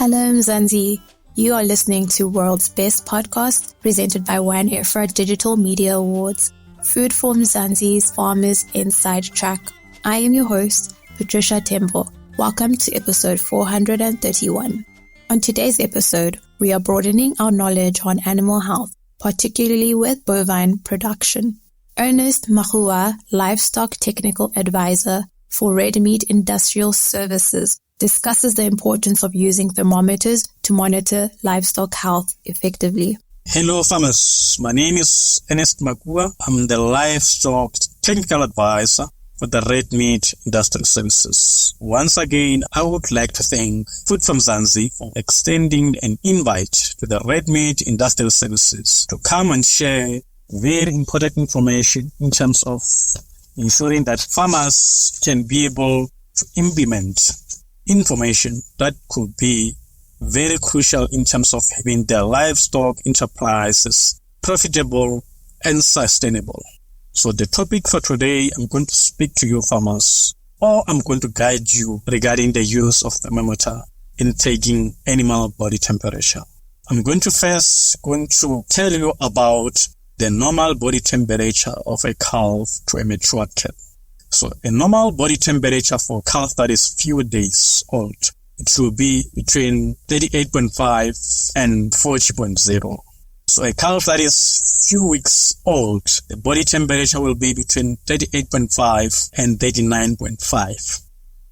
Hello, Mzansi. You are listening to World's Best Podcast, presented by One Efra Digital Media Awards. Food for Mzansi's Farmers Inside Track. I am your host, Patricia Tembo. Welcome to episode 431. On today's episode, we are broadening our knowledge on animal health, particularly with bovine production. Ernest Makua, Livestock Technical Advisor for Red Meat Industrial Services, discusses the importance of using thermometers to monitor livestock health effectively. Hello farmers, my name is Ernest Makua. I'm the Livestock Technical Advisor for the Red Meat Industrial Services. Once again, I would like to thank Food from Mzansi for extending an invite to the Red Meat Industrial Services to come and share very important information in terms of ensuring that farmers can be able to implement information that could be very crucial in terms of having their livestock enterprises profitable and sustainable. So the topic for today, I'm going to speak to you farmers, or I'm going to guide you regarding the use of thermometer in taking animal body temperature. I'm going to tell you about the normal body temperature of a calf to a matured cattle. So a normal body temperature for a calf that is few days old, it will be between 38.5 and 40.0. So a calf that is few weeks old, the body temperature will be between 38.5 and 39.5.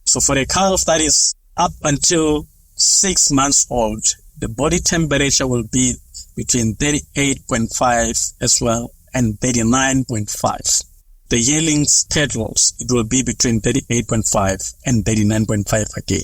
So for a calf that is up until 6 months old, the body temperature will be between 38.5 as well and 39.5. The yearlings cattle, it will be between 38.5 and 39.5 again.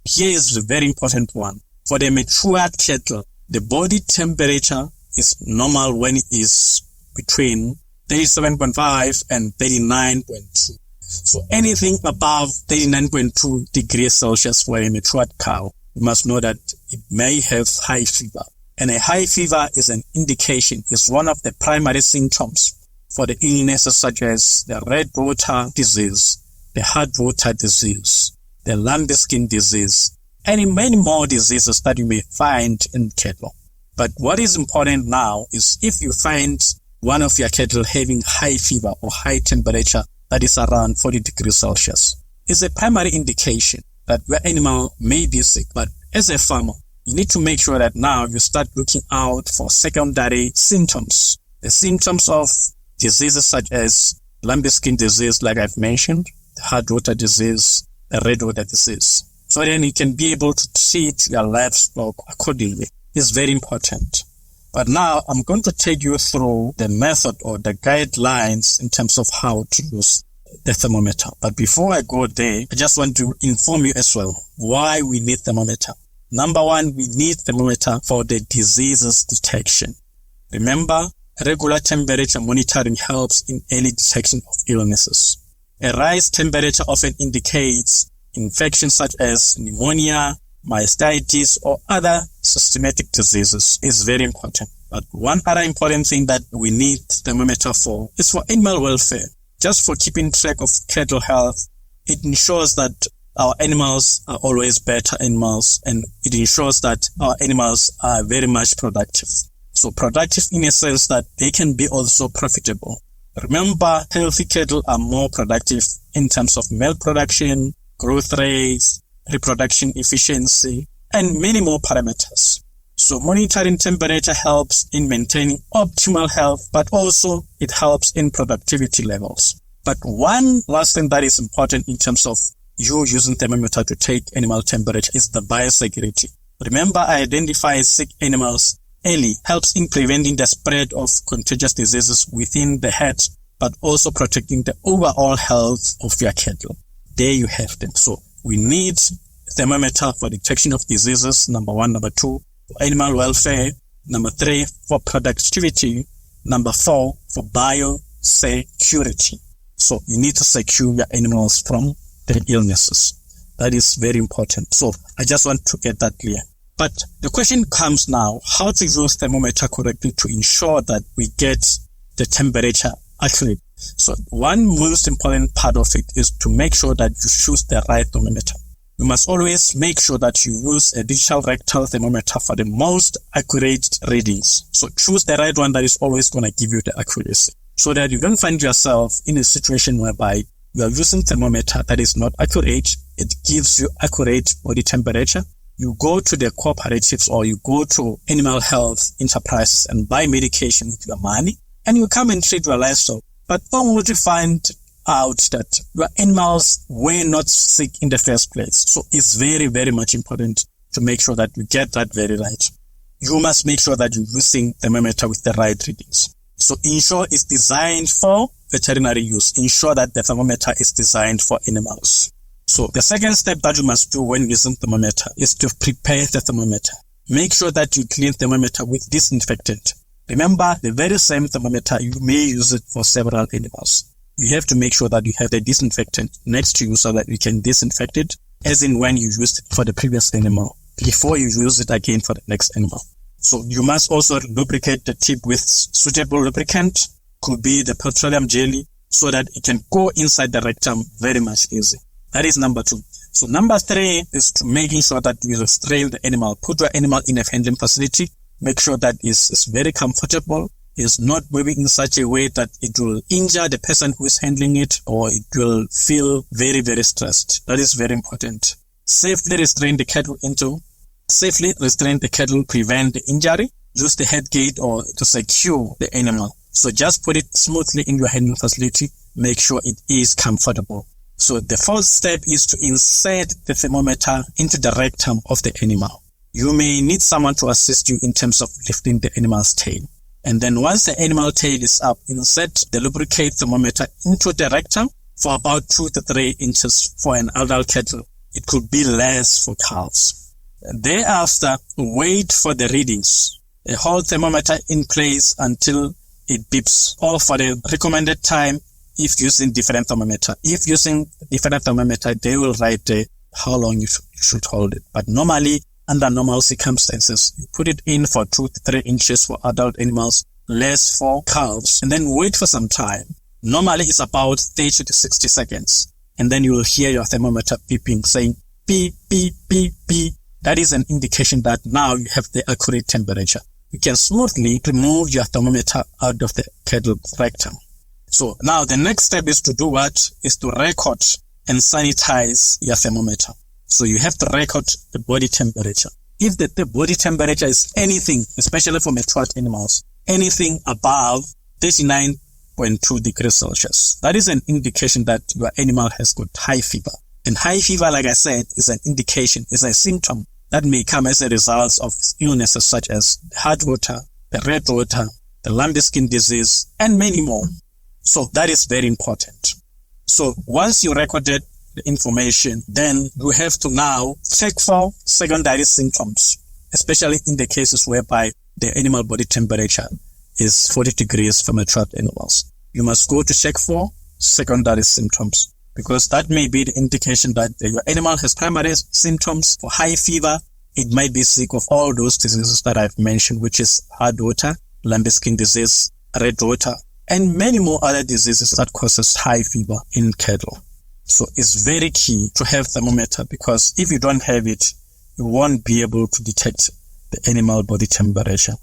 Here is a very important one. For the matured cattle, the body temperature is normal when it is between 37.5 and 39.2. So anything above 39.2 degrees Celsius for a matured cow, you must know that it may have high fever. And a high fever is an indication, is one of the primary symptoms for the illnesses such as the red water disease, the heart water disease, the lambskin disease, and many more diseases that you may find in cattle. But what is important now is if you find one of your cattle having high fever or high temperature that is around 40 degrees Celsius, it's a primary indication that your animal may be sick. But as a farmer, you need to make sure that now you start looking out for secondary symptoms. The symptoms of diseases such as lambskin disease, like I've mentioned, the heart water disease, the red water disease. So then you can be able to treat your livestock accordingly. It's very important. But now I'm going to take you through the method or the guidelines in terms of how to use the thermometer. But before I go there, I just want to inform you as well why we need thermometer. Number one, we need thermometer for the diseases detection. Remember, regular temperature monitoring helps in early detection of illnesses. A rise temperature often indicates infections such as pneumonia, mastitis, or other systematic diseases. Is very important. But one other important thing that we need thermometer for is for animal welfare. Just for keeping track of cattle health, it ensures that our animals are always better animals, and it ensures that our animals are very much productive. So productive in a sense that they can be also profitable. Remember, healthy cattle are more productive in terms of milk production, growth rates, reproduction efficiency, and many more parameters. So monitoring temperature helps in maintaining optimal health, but also it helps in productivity levels. But one last thing that is important in terms of you using thermometer to take animal temperature is the biosecurity. Remember, identifying sick animals early helps in preventing the spread of contagious diseases within the herd, but also protecting the overall health of your cattle. There you have them. So we need thermometer for detection of diseases, number one. Number two, for animal welfare. Number three, for productivity. Number four, for biosecurity. So you need to secure your animals from the illnesses. That is very important. So I just want to get that clear. But the question comes now, how to use thermometer correctly to ensure that we get the temperature accurate. So one most important part of it is to make sure that you choose the right thermometer. you must always make sure that you use a digital rectal thermometer for the most accurate readings. So choose the right one that is always going to give you the accuracy, so that you don't find yourself in a situation whereby you are using thermometer that is not accurate. It gives you accurate body temperature. You go to the cooperatives or you go to animal health enterprises and buy medication with your money, and you come and treat your livestock, but only to find out that your animals were not sick in the first place. So it's very, very much important to make sure that you get that very right. You must make sure that you're using thermometer with the right readings. So ensure it's designed for veterinary use. Ensure that the thermometer is designed for animals. So the second step that you must do when using thermometer is to prepare the thermometer. Make sure that you clean thermometer with disinfectant. Remember, the very same thermometer, you may use it for several animals. You have to make sure that you have the disinfectant next to you so that you can disinfect it, as in when you used it for the previous animal, before you use it again for the next animal. So you must also lubricate the tip with suitable lubricant, could be the petroleum jelly, so that it can go inside the rectum very much easy. That is number 2. So number 3 is to making sure that you restrain the animal. Put your animal in a handling facility. Make sure that it's very comfortable. Is not moving in such a way that it will injure the person who is handling it, or it will feel very, very stressed. That is very important. Safely restrain the cattle, prevent the injury. Use the head gate or to secure the animal. So just put it smoothly in your handling facility. Make sure it is comfortable. So the 4th step is to insert the thermometer into the rectum of the animal. You may need someone to assist you in terms of lifting the animal's tail. And then once the animal tail is up, insert the lubricate thermometer into the rectum for about 2 to 3 inches for an adult cattle. It could be less for calves. Thereafter, wait for the readings. Hold thermometer in place until it beeps, or for the recommended time if using different thermometer. If using different thermometer, they will write how long you should hold it. But normally, under normal circumstances, you put it in for 2 to 3 inches for adult animals, less for calves, and then wait for some time. Normally, it's about 30 to 60 seconds. And then you will hear your thermometer beeping, saying beep, beep, beep, beep. That is an indication that now you have the accurate temperature. You can smoothly remove your thermometer out of the cattle rectum. So now the next step is to do what? Is to record and sanitize your thermometer. So you have to record the body temperature. If the body temperature is anything, especially for matured animals, anything above 39.2 degrees Celsius, that is an indication that your animal has got high fever. And high fever, like I said, is an indication, is a symptom that may come as a result of illnesses such as heart water, the red water, the lambskin disease, and many more. So that is very important. So once you recorded the information, then you have to now check for secondary symptoms, especially in the cases whereby the animal body temperature is 40 degrees for matured animals. You must go to check for secondary symptoms, because that may be the indication that your animal has primary symptoms for high fever. It might be sick of all those diseases that I've mentioned, which is heart water, lambskin disease, red water, and many more other diseases that causes high fever in cattle. So it's very key to have thermometer, because if you don't have it, you won't be able to detect the animal body temperature.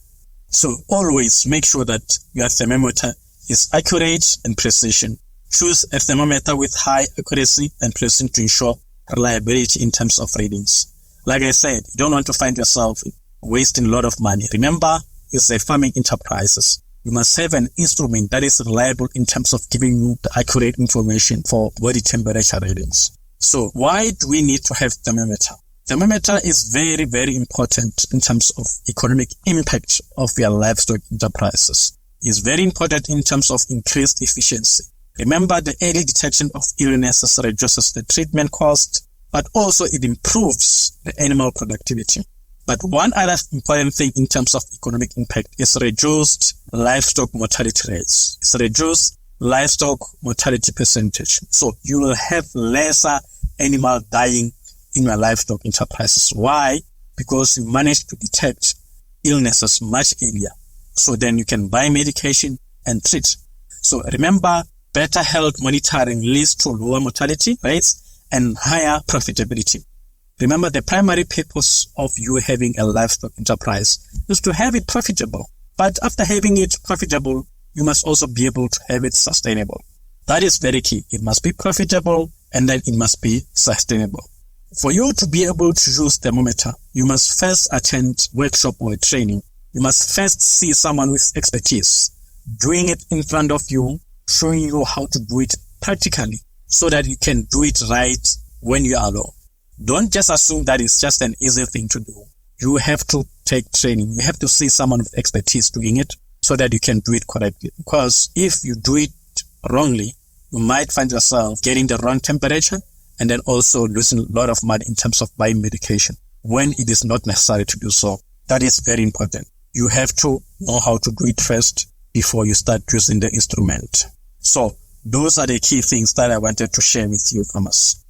So always make sure that your thermometer is accurate and precision. Choose a thermometer with high accuracy and precision to ensure reliability in terms of readings. Like I said, you don't want to find yourself wasting a lot of money. Remember, it's a farming enterprise. You must have an instrument that is reliable in terms of giving you the accurate information for body temperature readings. So why do we need to have thermometer? Thermometer is very, very important in terms of economic impact of your livestock enterprises. It's very important in terms of increased efficiency. Remember, the early detection of illnesses reduces the treatment cost, but also it improves the animal productivity. But one other important thing in terms of economic impact is reduced livestock mortality rates. It's reduced livestock mortality percentage. So you will have lesser animal dying in your livestock enterprises. Why? Because you managed to detect illnesses much earlier. So then you can buy medication and treat. So remember, better health monitoring leads to lower mortality rates and higher profitability. Remember, the primary purpose of you having a livestock enterprise is to have it profitable. But after having it profitable, you must also be able to have it sustainable. That is very key. It must be profitable and then it must be sustainable. For you to be able to use thermometer, you must first attend workshop or training. You must first see someone with expertise doing it in front of you, showing you how to do it practically so that you can do it right when you are alone. Don't just assume that it's just an easy thing to do. You have to take training. You have to see someone with expertise doing it so that you can do it correctly. Because if you do it wrongly, you might find yourself getting the wrong temperature and then also losing a lot of money in terms of buying medication when it is not necessary to do so. That is very important. You have to know how to do it first before you start using the instrument. So those are the key things that I wanted to share with you, farmers.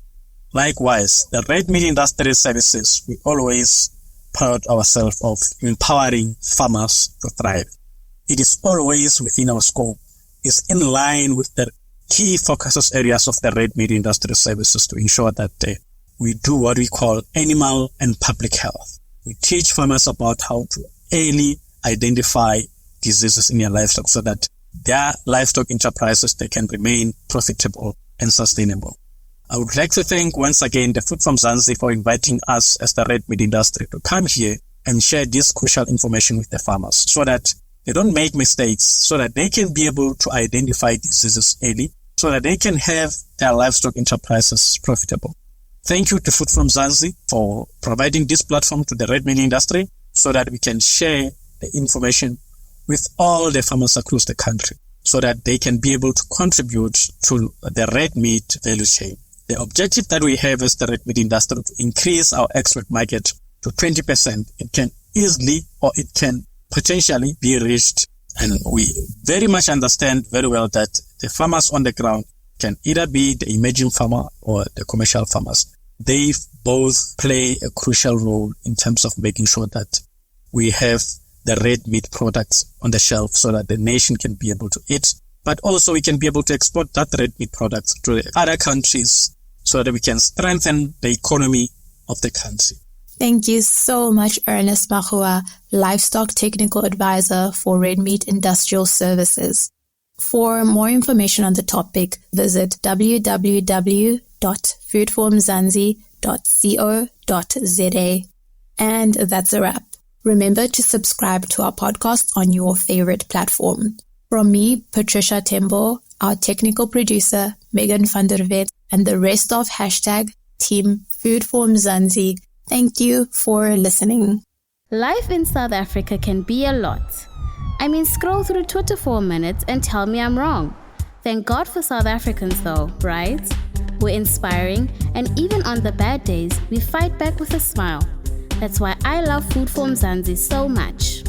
Likewise, the red meat industry services, we always proud ourselves of empowering farmers to thrive. It is always within our scope. It's in line with the key focuses areas of the red meat industry services to ensure that we do what we call animal and public health. We teach farmers about how to early identify diseases in their livestock so that their livestock enterprises, they can remain profitable and sustainable. I would like to thank once again the Food from Zanzi for inviting us as the red meat industry to come here and share this crucial information with the farmers so that they don't make mistakes, so that they can be able to identify diseases early, so that they can have their livestock enterprises profitable. Thank you to Food from Zanzi for providing this platform to the red meat industry so that we can share the information with all the farmers across the country so that they can be able to contribute to the red meat value chain. The objective that we have as the red meat industry to increase our export market to 20%. It can easily or it can potentially be reached. And we very much understand very well that the farmers on the ground can either be the emerging farmer or the commercial farmers. They both play a crucial role in terms of making sure that we have the red meat products on the shelf so that the nation can be able to eat, but also we can be able to export that red meat products to other countries so that we can strengthen the economy of the country. Thank you so much, Ernest Makua, Livestock Technical Advisor for Red Meat Industrial Services. For more information on the topic, visit www.foodformzanzi.co.za. And that's a wrap. Remember to subscribe to our podcast on your favorite platform. From me, Patricia Tembo, our technical producer, Megan van der Vet, and the rest of #Team Foodformzanzi, thank you for listening. Life in South Africa can be a lot. I mean, scroll through Twitter for a minute and tell me I'm wrong. Thank God for South Africans though, right? We're inspiring, and even on the bad days, we fight back with a smile. That's why I love Foodformzanzi so much.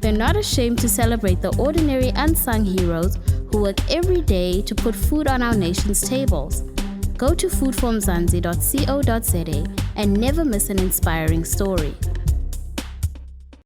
They're not ashamed to celebrate the ordinary unsung heroes who work every day to put food on our nation's tables. Go to foodformzanzi.co.za and never miss an inspiring story.